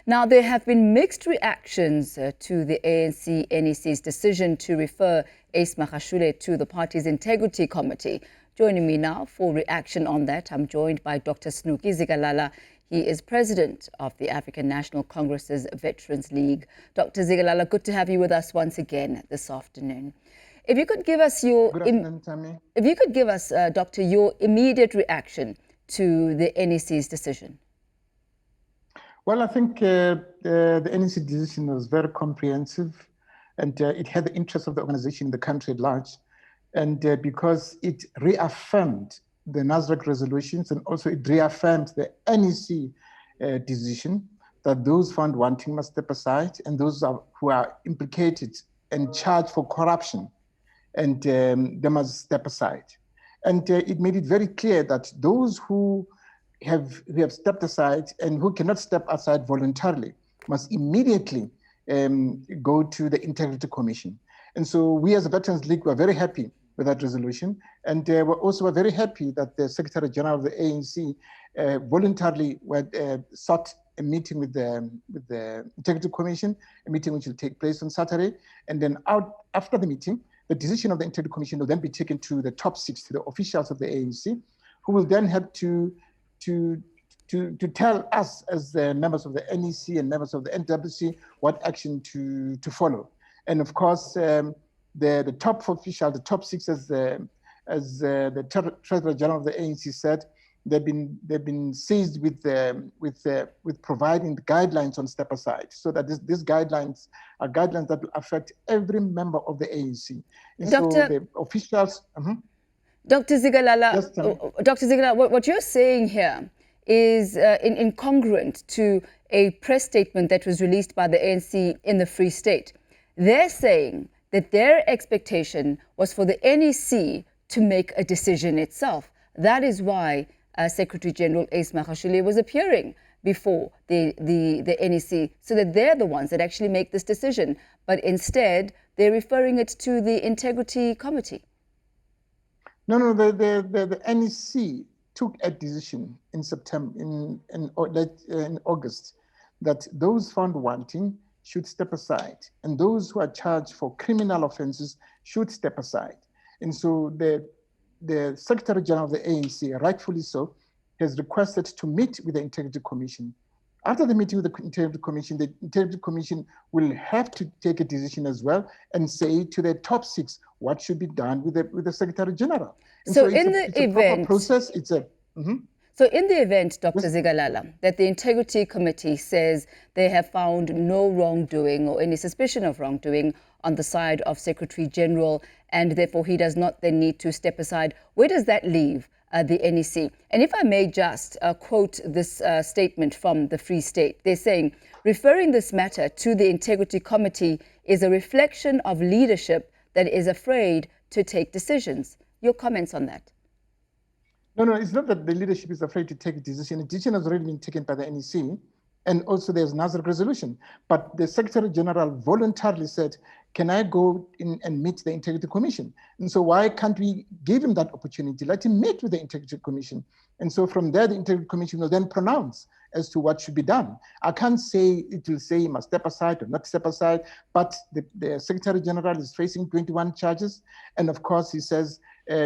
Now, there have been mixed reactions to the ANC NEC's decision to refer Ace Magashule to the party's Integrity Committee. Joining me now for reaction on that, I'm joined by Dr. Snuki Zikalala. He is president of the African National Congress's Veterans League. Dr. Zikalala, good to have you with us once again this afternoon. If you could give us your Good afternoon, Tammy. If you could give us, Doctor, your immediate reaction to the NEC's decision. Well, I think the NEC decision was very comprehensive, and it had the interest of the organization in the country at large. And because it reaffirmed the NASREC resolutions, and also it reaffirmed the NEC decision that those found wanting must step aside, and those who are implicated and charged for corruption, and they must step aside. And it made it very clear that those who have stepped aside and who cannot step aside voluntarily must immediately go to the Integrity Commission. And so we as a Veterans League were very happy with that resolution. And we also were very happy that the Secretary General of the ANC voluntarily sought a meeting with the Integrity Commission, a meeting which will take place on Saturday. And then after the meeting, the decision of the Integrity Commission will then be taken to the top 6, to the officials of the ANC, who will then have to tell us as the members of the NEC and members of the NWC what action to follow. And of course, the top official, the top 6, as the Treasurer General of the ANC said, they've been seized with providing the guidelines on step aside, so that these guidelines are guidelines that will affect every member of the ANC. And so the officials. Dr. Zikalala, what you're saying here is incongruent to a press statement that was released by the ANC in the Free State. They're saying that their expectation was for the NEC to make a decision itself. That is why Secretary General Ace Magashule was appearing before the NEC, so that they're the ones that actually make this decision. But instead, they're referring it to the Integrity Committee. No, the NEC took a decision in September, in August, that those found wanting should step aside, and those who are charged for criminal offenses should step aside. And so the Secretary General of the ANC, rightfully so, has requested to meet with the Integrity Commission. After the meeting with the Integrity Commission will have to take a decision as well and say to the top 6 what should be done with the Secretary General. And so in the event, process, it's a. So in the event, Dr. Zikalala, that the Integrity Committee says they have found no wrongdoing or any suspicion of wrongdoing on the side of Secretary General, and therefore he does not then need to step aside, where does that leave the NEC? And if I may just quote this statement from the Free State, they're saying, referring this matter to the Integrity Committee is a reflection of leadership that is afraid to take decisions. Your comments on that? No, it's not that the leadership is afraid to take a decision. The decision has already been taken by the NEC, and also there's NASREC resolution. But the Secretary General voluntarily said, can I go in and meet the Integrity Commission? And so why can't we give him that opportunity? Let him meet with the Integrity Commission. And so from there, the Integrity Commission will then pronounce as to what should be done. I can't say, it will say he must step aside or not step aside, but the Secretary General is facing 21 charges. And of course, he says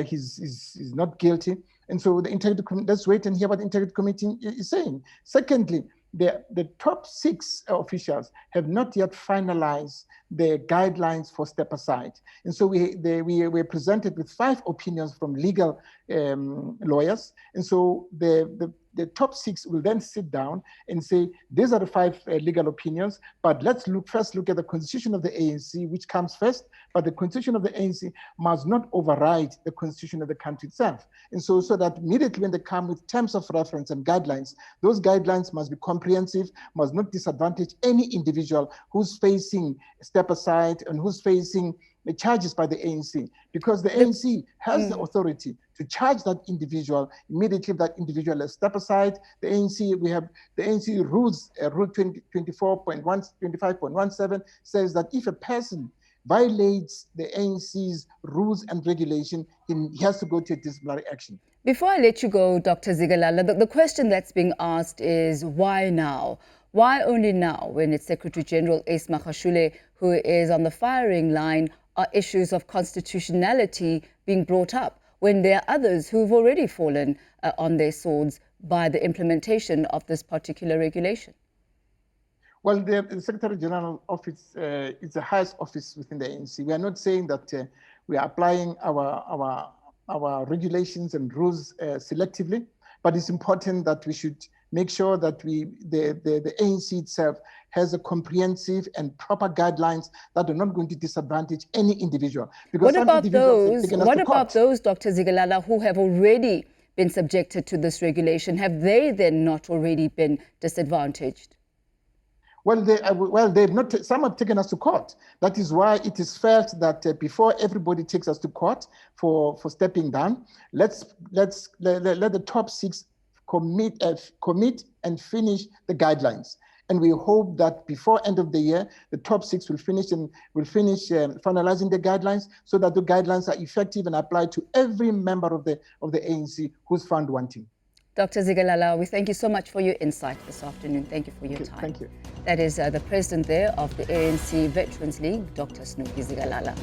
he's not guilty. And so the Integrity Committee, let's wait and hear what the Integrity Committee is saying. Secondly, the top 6 officials have not yet finalized the guidelines for step aside. And so we were presented with 5 opinions from legal lawyers. And so the top 6 will then sit down and say, these are the 5 legal opinions, but let's first look at the constitution of the ANC, which comes first, but the constitution of the ANC must not override the constitution of the country itself. And so that immediately when they come with terms of reference and guidelines, those guidelines must be comprehensive, must not disadvantage any individual who's facing step aside and who's facing the charges by the ANC, because the ANC has the authority to charge that individual immediately if that individual has step aside. The ANC, we have the ANC rules, Rule 25.17 says that if a person violates the ANC's rules and regulation, he has to go to a disciplinary action. Before I let you go, Dr. Zikalala, the question that's being asked is why now? Why only now, when its Secretary General Ace Magashule, who is on the firing line, are issues of constitutionality being brought up, when there are others who've already fallen on their swords by the implementation of this particular regulation? Well, the Secretary General office is the highest office within the ANC. We are not saying that we are applying our regulations and rules selectively, but it's important that we should make sure that the ANC itself has a comprehensive and proper guidelines that are not going to disadvantage any individual. Because what about those, Dr. Zikalala, who have already been subjected to this regulation? Have they then not already been disadvantaged? Well, they've not. Some have taken us to court. That is why it is felt that before everybody takes us to court for stepping down, let the top 6 commit and finish the guidelines. And we hope that before end of the year, the top 6 will finish finalizing the guidelines, so that the guidelines are effective and applied to every member of the ANC who's found wanting. Dr. Zikalala, we thank you so much for your insight this afternoon. Thank you for your time. Thank you. That is the president there of the ANC Veterans League, Dr. Snuki Zikalala.